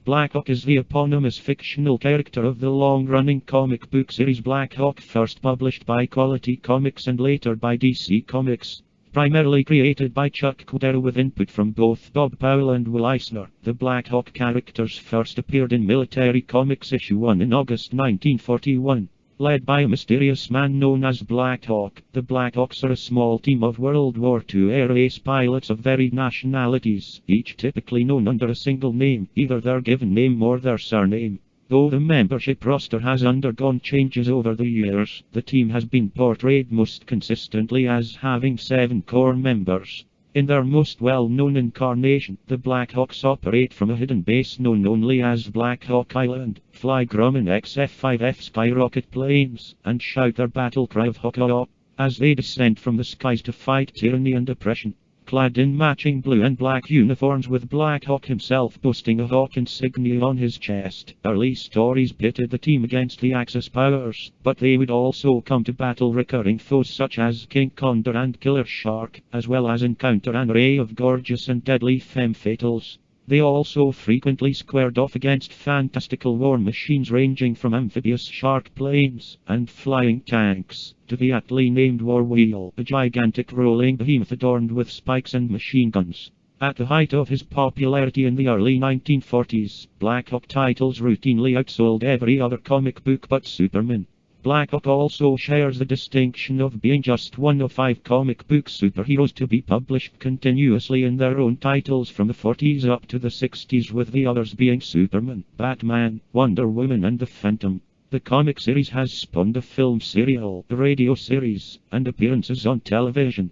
Blackhawk is the eponymous fictional character of the long-running comic book series Blackhawk, first published by Quality Comics and later by DC Comics. Primarily created by Chuck Cordero with input from both Bob Powell and Will Eisner, the Blackhawk characters first appeared in Military Comics issue 1 in August 1941. Led by a mysterious man known as Blackhawk, the Blackhawks are a small team of World War II air ace pilots of varied nationalities, each typically known under a single name, either their given name or their surname. Though the membership roster has undergone changes over the years, the team has been portrayed most consistently as having 7 core members. In their most well-known incarnation, the Blackhawks operate from a hidden base known only as Blackhawk Island, fly Grumman XF-5F skyrocket planes, and shout their battle cry of Hawk as they descend from the skies to fight tyranny and oppression. Clad in matching blue and black uniforms with Blackhawk himself boasting a Hawk insignia on his chest, early stories pitted the team against the Axis powers, but they would also come to battle recurring foes such as King Condor and Killer Shark, as well as encounter an array of gorgeous and deadly femme fatales. They also frequently squared off against fantastical war machines ranging from amphibious shark planes and flying tanks to the aptly named War Wheel, a gigantic rolling behemoth adorned with spikes and machine guns. At the height of his popularity in the early 1940s, Blackhawk titles routinely outsold every other comic book but Superman. Blackhawk also shares the distinction of being just one of 5 comic book superheroes to be published continuously in their own titles from the 40s up to the 60s, with the others being Superman, Batman, Wonder Woman and the Phantom. The comic series has spawned a film serial, a radio series, and appearances on television.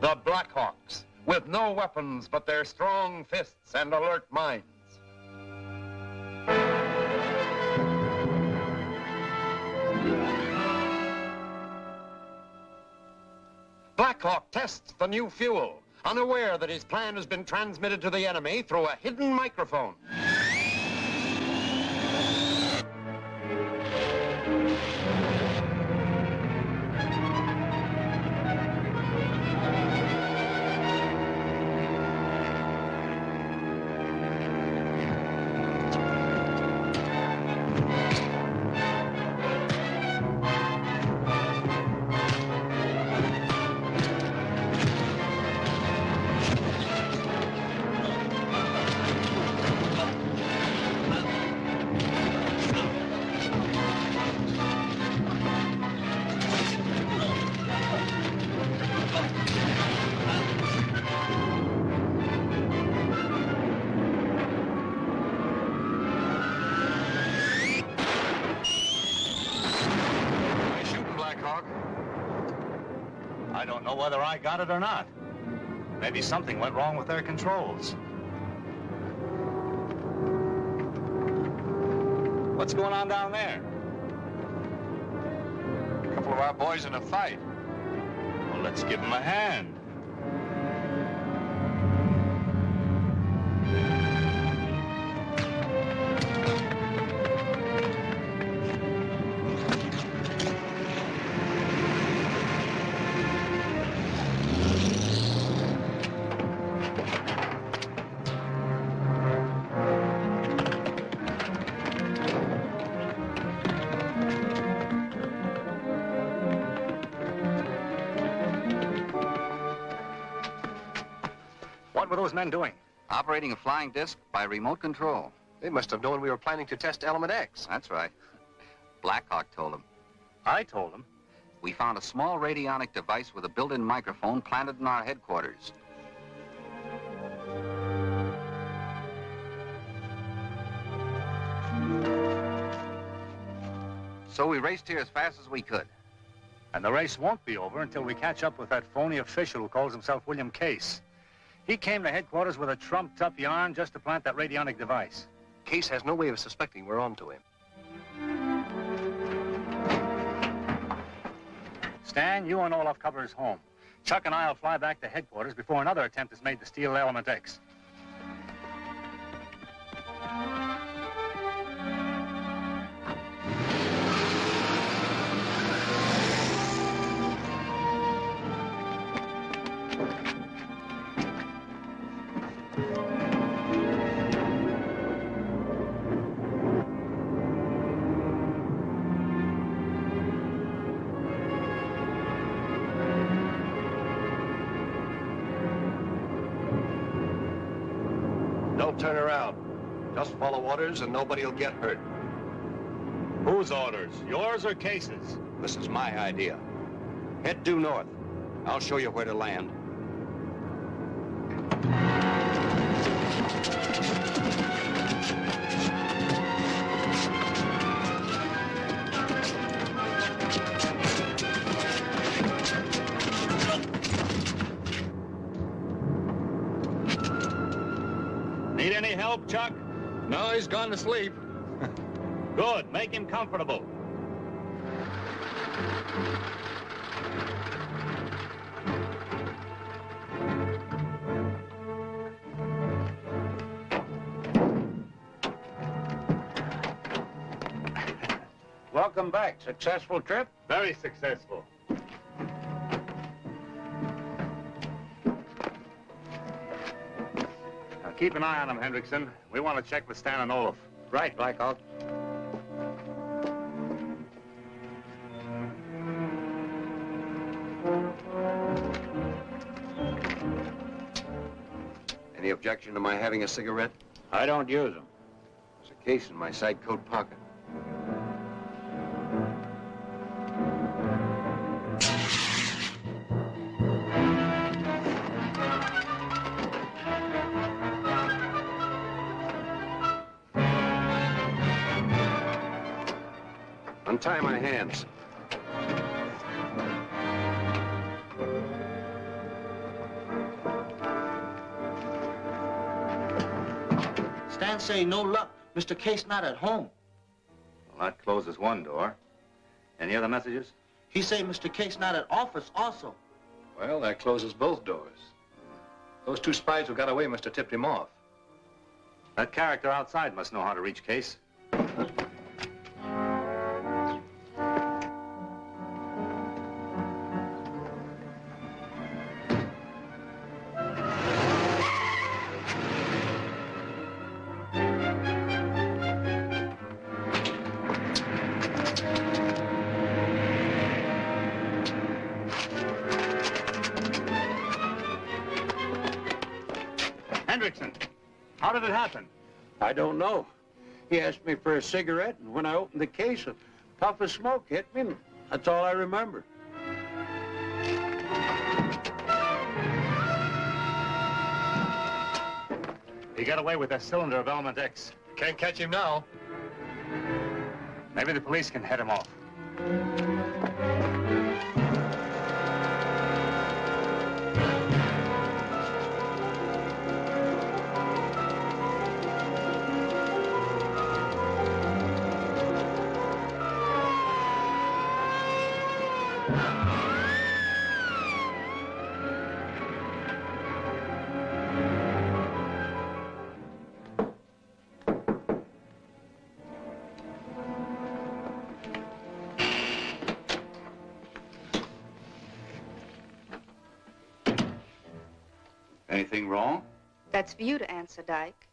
The Blackhawks, with no weapons but their strong fists and alert minds. Blackhawk tests the new fuel, unaware that his plan has been transmitted to the enemy through a hidden microphone. I don't know whether I got it or not. Maybe something went wrong with their controls. What's going on down there? A couple of our boys in a fight. Well, let's give them a hand. What were those men doing? Operating a flying disc by remote control. They must have known we were planning to test Element X. That's right. Blackhawk told them. I told them. We found a small radionic device with a built-in microphone planted in our headquarters. So we raced here as fast as we could. And the race won't be over until we catch up with that phony official who calls himself William Case. He came to headquarters with a trumped-up yarn just to plant that radionic device. Case has no way of suspecting we're on to him. Stan, you and Olaf cover his home. Chuck and I'll fly back to headquarters before another attempt is made to steal Element X. Don't turn around. Just follow orders and nobody will get hurt. Whose orders? Yours or Case's? This is my idea. Head due north. I'll show you where to land. Need any help, Chuck? No, he's gone to sleep. Good. Make him comfortable. Welcome back. Successful trip? Very successful. Now, keep an eye on him, Hendrickson. We want to check with Stan and Olaf. Right, Blackhawk. Any objection to my having a cigarette? I don't use them. There's a case in my side coat pocket. Untie my hands. Stan say no luck. Mr. Case not at home. Well, that closes one door. Any other messages? He say Mr. Case not at office also. Well, that closes both doors. Those two spies who got away must have tipped him off. That character outside must know how to reach Case. Hendrickson, how did it happen? I don't know. He asked me for a cigarette, and when I opened the case, a puff of smoke hit me, and that's all I remember. He got away with a cylinder of Element X. Can't catch him now. Maybe the police can head him off. Anything wrong? That's for you to answer, Dyke.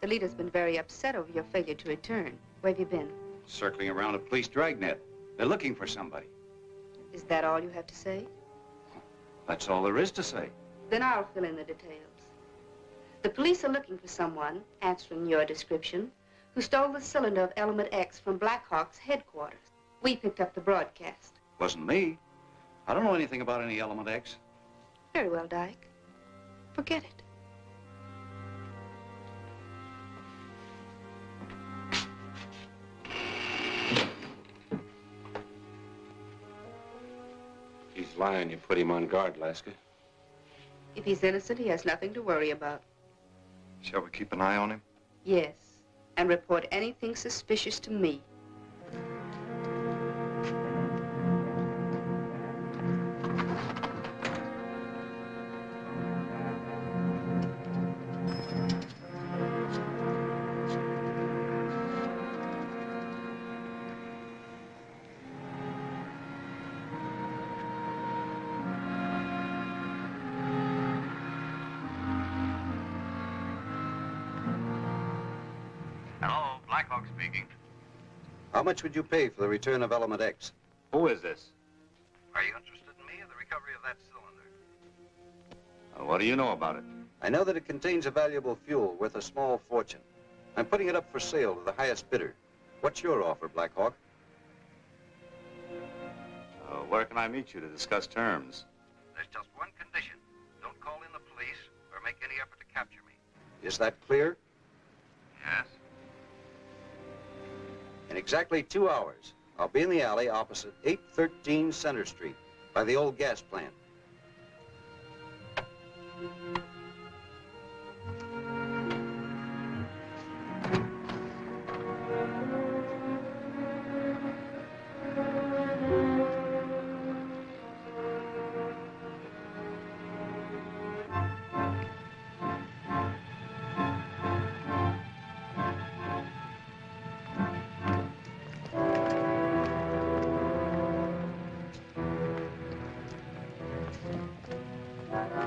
The leader's been very upset over your failure to return. Where have you been? Circling around a police dragnet. They're looking for somebody. Is that all you have to say? That's all there is to say. Then I'll fill in the details. The police are looking for someone, answering your description, who stole the cylinder of Element X from Blackhawk's headquarters. We picked up the broadcast. Wasn't me. I don't know anything about any Element X. Very well, Dyke. Forget it. lying, you put him on guard, Lasker. If he's innocent, he has nothing to worry about. Shall we keep an eye on him? Yes, and report anything suspicious to me. Hello, Blackhawk speaking. How much would you pay for the return of Element X? Who is this? Are you interested in me or the recovery of that cylinder? What do you know about it? I know that it contains a valuable fuel worth a small fortune. I'm putting it up for sale to the highest bidder. What's your offer, Blackhawk? Where can I meet you to discuss terms? There's just one condition. Don't call in the police or make any effort to capture me. Is that clear? Yes? In exactly 2 hours, I'll be in the alley opposite 813 Center Street by the old gas plant.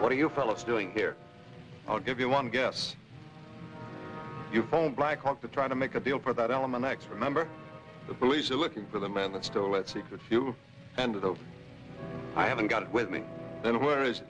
What are you fellows doing here? I'll give you one guess. You phoned Blackhawk to try to make a deal for that Element X, remember? The police are looking for the man that stole that secret fuel. Hand it over. I haven't got it with me. Then where is it?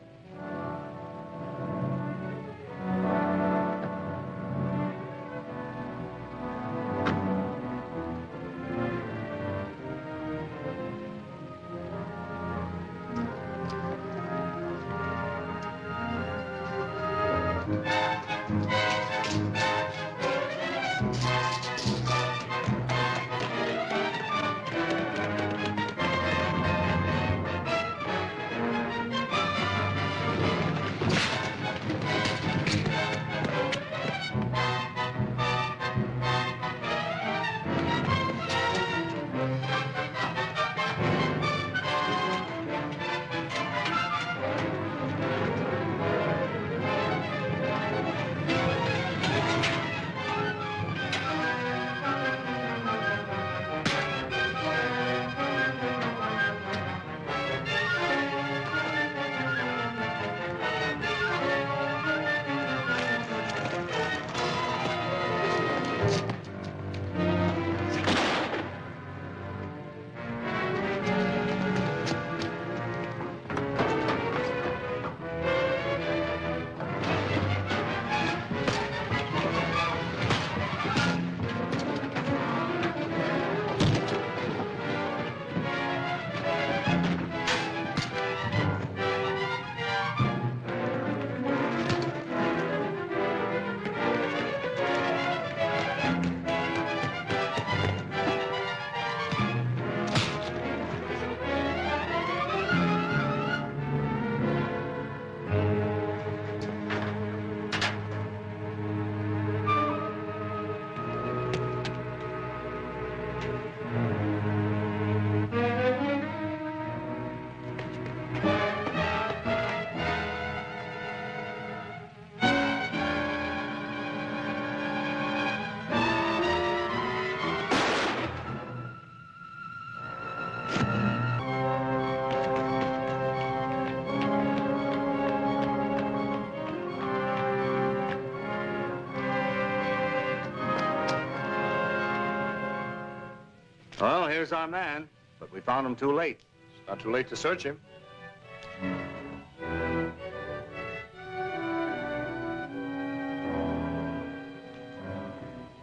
Well, here's our man, but we found him too late. It's not too late to search him.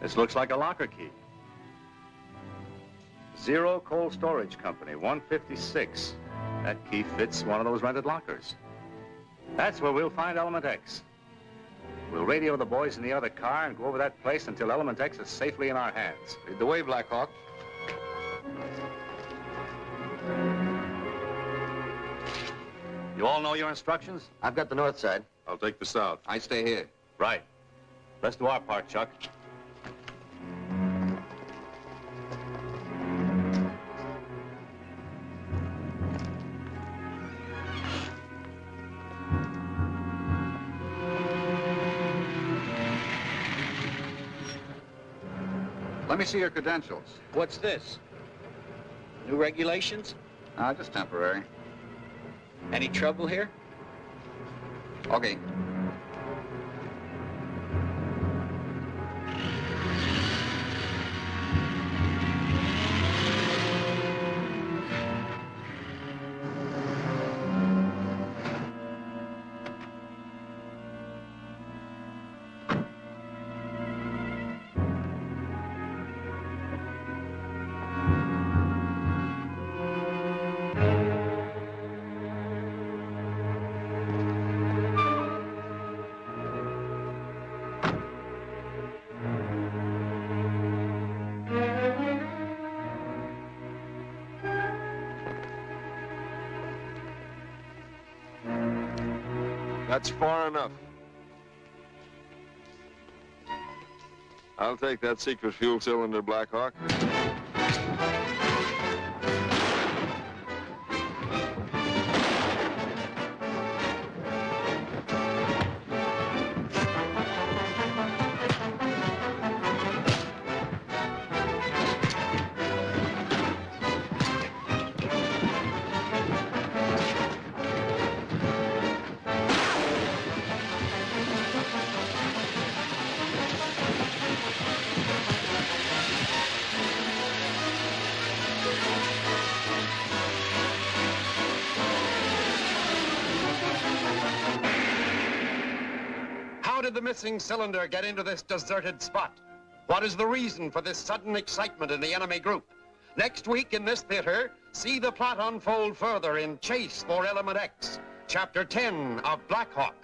This looks like a locker key. Zero Cold Storage Company, 156. That key fits one of those rented lockers. That's where we'll find Element X. We'll radio the boys in the other car and go over that place until Element X is safely in our hands. Lead the way, Blackhawk. all know your instructions? I've got the north side. I'll take the south. I stay here. Right. Let's do our part, Chuck. Let me see your credentials. What's this? New regulations? Just temporary. Any trouble here? Okay. That's far enough. I'll take that secret fuel cylinder, Blackhawk. How did the missing cylinder get into this deserted spot? What is the reason for this sudden excitement in the enemy group? Next week in this theater, see the plot unfold further in Chase for Element X, Chapter 10 of Blackhawk.